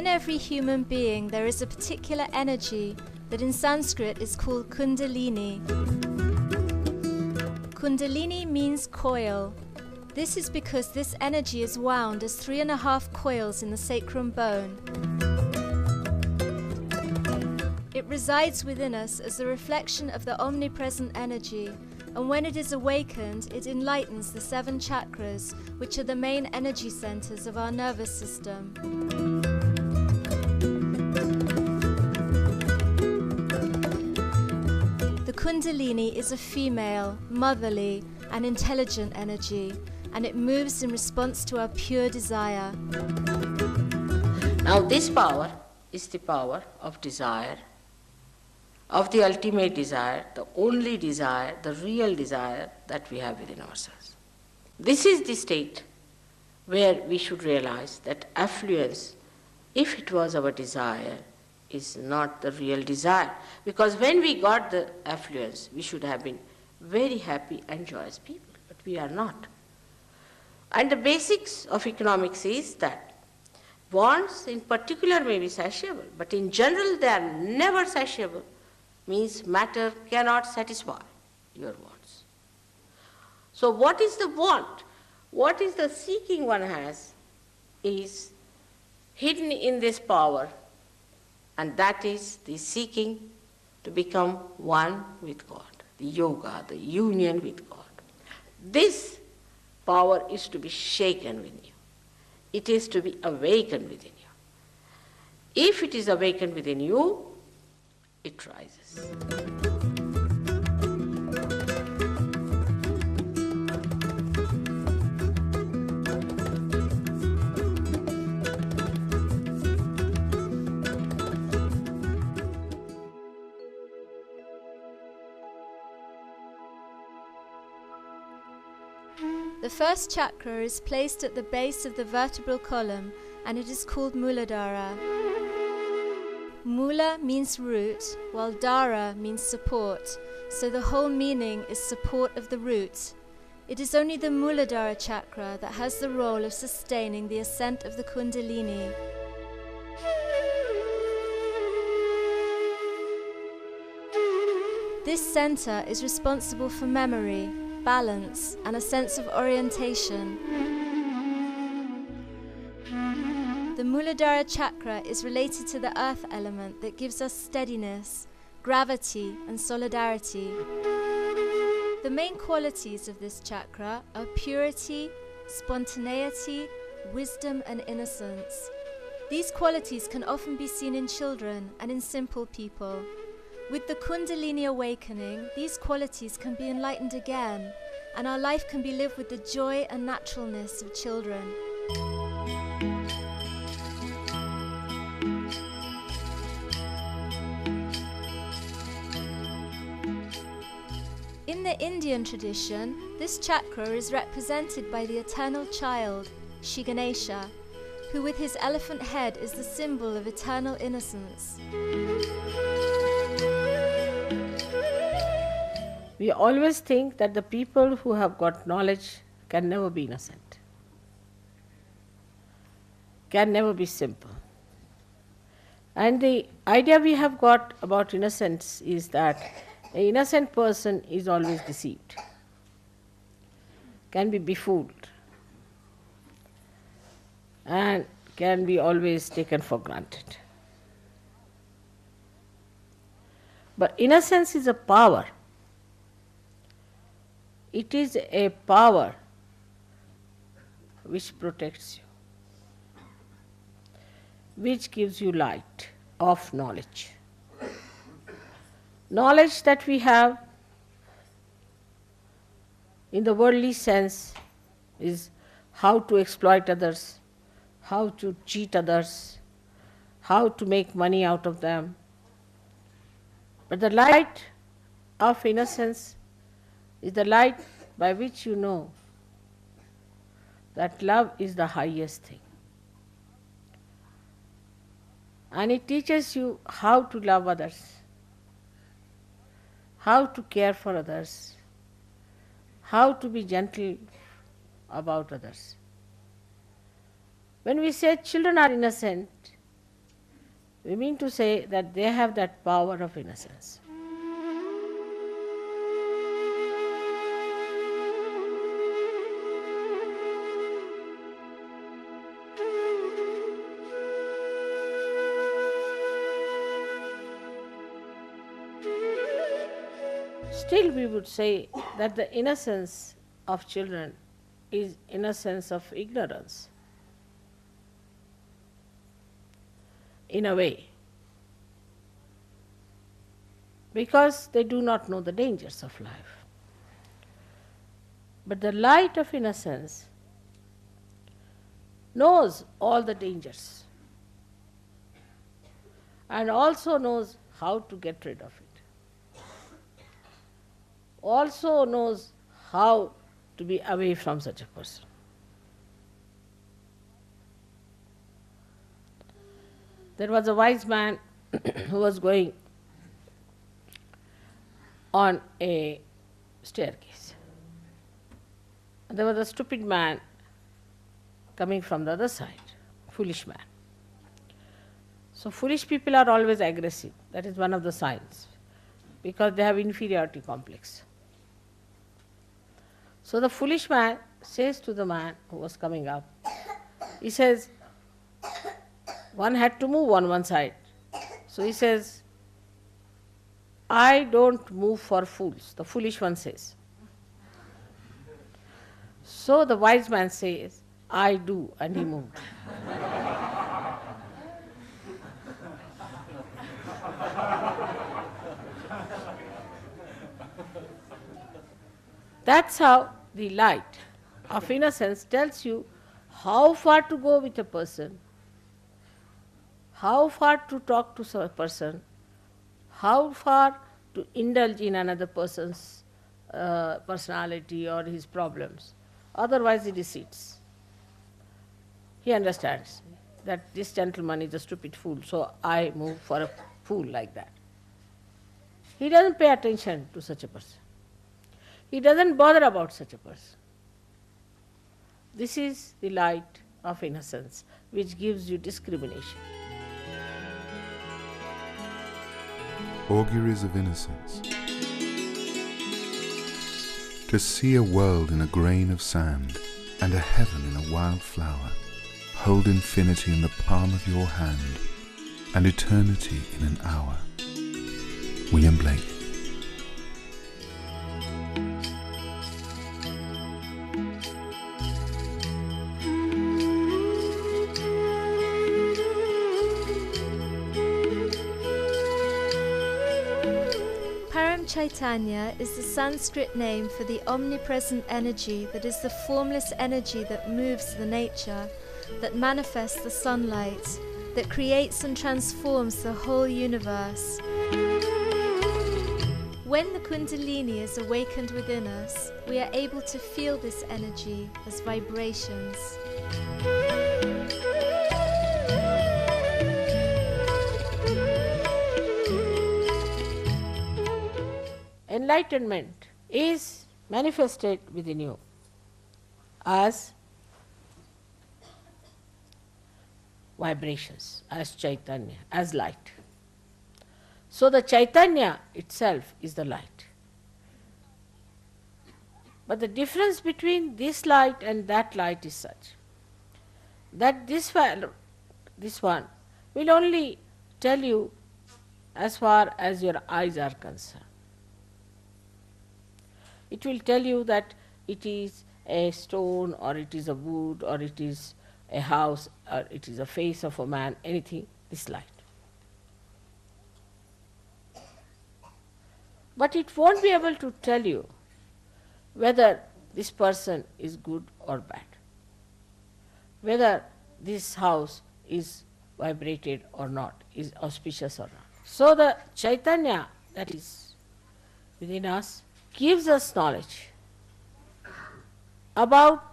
Within every human being there is a particular energy that in Sanskrit is called Kundalini. Kundalini means coil. This is because this energy is wound as 3.5 coils in the sacrum bone. It resides within us as a reflection of the omnipresent energy, and when it is awakened, it enlightens the 7 chakras, which are the main energy centers of our nervous system. The Kundalini is a female, motherly, and intelligent energy, and it moves in response to our pure desire. Now this power is the power of desire, of the ultimate desire, the only desire, the real desire that we have within ourselves. This is the state where we should realize that affluence, if it was our desire, is not the real desire. Because when we got the affluence, we should have been very happy and joyous people, but we are not. And the basics of economics is that wants in particular may be satiable, but in general they are never satiable. Means matter cannot satisfy your wants. So what is the want? What is the seeking one has is hidden in this power, and that is the seeking to become one with God, the yoga, the union with God. This power is to be shaken within you. It is to be awakened within you. If it is awakened within you, it rises. The first chakra is placed at the base of the vertebral column, and it is called Muladhara. Mula means root, while Dhara means support, so the whole meaning is support of the root. It is only the Muladhara chakra that has the role of sustaining the ascent of the Kundalini. This center is responsible for memory, balance, and a sense of orientation. The Muladhara chakra is related to the earth element that gives us steadiness, gravity, and solidarity. The main qualities of this chakra are purity, spontaneity, wisdom, and innocence. These qualities can often be seen in children and in simple people. With the Kundalini awakening, these qualities can be enlightened again, and our life can be lived with the joy and naturalness of children. In the Indian tradition, this chakra is represented by the eternal child, Shri Ganesha, who with his elephant head is the symbol of eternal innocence. We always think that the people who have got knowledge can never be innocent, can never be simple. And the idea we have got about innocence is that an innocent person is always deceived, can be befooled, and can be always taken for granted. But innocence is a power. It is a power which protects you, which gives you light of knowledge. Knowledge that we have in the worldly sense is how to exploit others, how to cheat others, how to make money out of them. But the light of innocence is the light by which you know that love is the highest thing. And it teaches you how to love others, how to care for others, how to be gentle about others. When we say children are innocent, We mean to say that they have that power of innocence. Still, we would say that the innocence of children is innocence of ignorance, in a way, because they do not know the dangers of life. But the light of innocence knows all the dangers and also knows how to get rid of it, also knows how to be away from such a person. There was a wise man who was going on a staircase. There was a stupid man coming from the other side, foolish man. So foolish people are always aggressive. That is one of the signs, because they have inferiority complex. So the foolish man says to the man who was coming up, he says, one had to move on one side. So he says, I don't move for fools, the foolish one says. So the wise man says, I do, and he moved. That's how the light of innocence tells you how far to go with a person, how far to talk to a person, how far to indulge in another person's personality or his problems. Otherwise he recedes. He understands that this gentleman is a stupid fool, so I move for a fool like that. He doesn't pay attention to such a person. He doesn't bother about such a person. This is the light of innocence which gives you discrimination. Auguries of innocence. To see a world in a grain of sand and a heaven in a wild flower, hold infinity in the palm of your hand and eternity in an hour. William Blake. Chaitanya is the Sanskrit name for the omnipresent energy that is the formless energy that moves the nature, that manifests the sunlight, that creates and transforms the whole universe. When the Kundalini is awakened within us, we are able to feel this energy as vibrations. Enlightenment is manifested within you as vibrations, as Chaitanya, as light. So the Chaitanya itself is the light. But the difference between this light and that light is such that this one will only tell you as far as your eyes are concerned. It will tell you that it is a stone, or it is a wood, or it is a house, or it is a face of a man, anything, this light. But it won't be able to tell you whether this person is good or bad, whether this house is vibrated or not, is auspicious or not. So the Chaitanya that is within us gives us knowledge about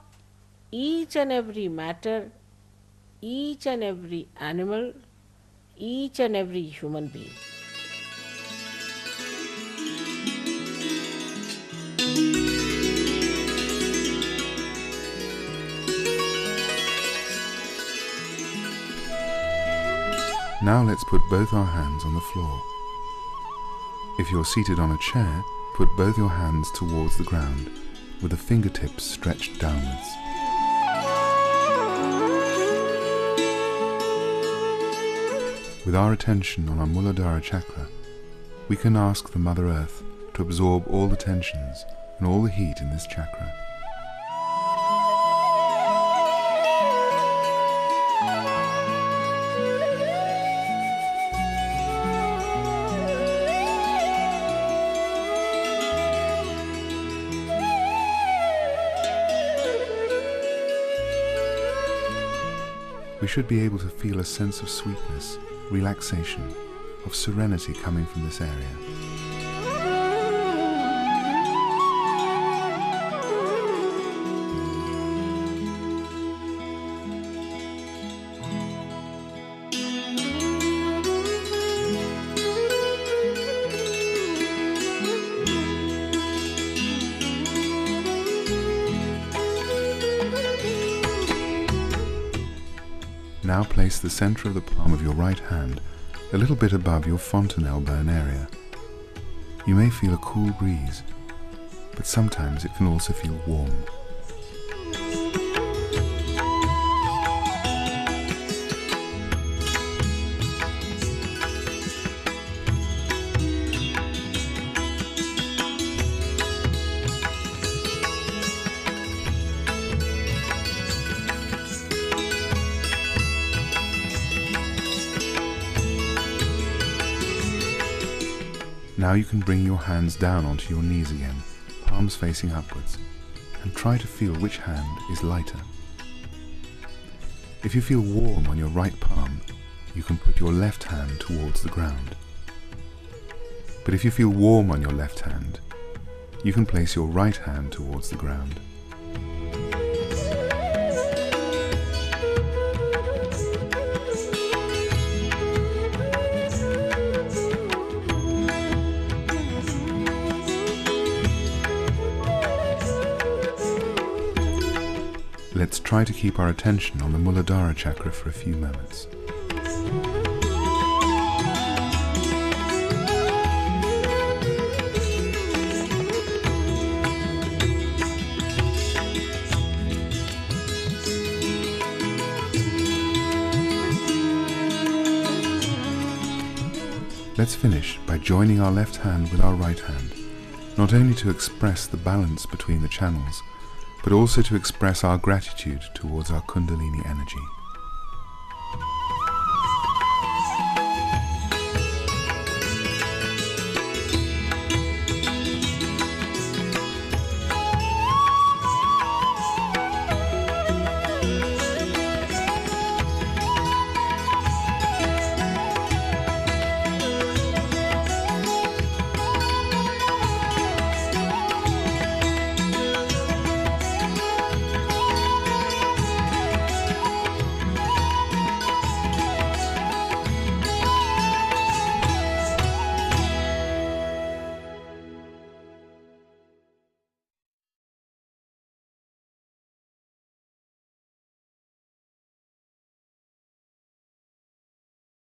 each and every matter, each and every animal, each and every human being. Now let's put both our hands on the floor. If you're seated on a chair, put both your hands towards the ground, with the fingertips stretched downwards. With our attention on our Muladhara chakra, we can ask the Mother Earth to absorb all the tensions and all the heat in this chakra. We should be able to feel a sense of sweetness, relaxation, of serenity coming from this area. Now place the center of the palm of your right hand a little bit above your fontanelle burn area. You may feel a cool breeze, but sometimes it can also feel warm. Now you can bring your hands down onto your knees again, palms facing upwards, and try to feel which hand is lighter. If you feel warm on your right palm, you can put your left hand towards the ground. But if you feel warm on your left hand, you can place your right hand towards the ground. Let's try to keep our attention on the Muladhara chakra for a few moments. Let's finish by joining our left hand with our right hand, not only to express the balance between the channels, but also to express our gratitude towards our Kundalini energy.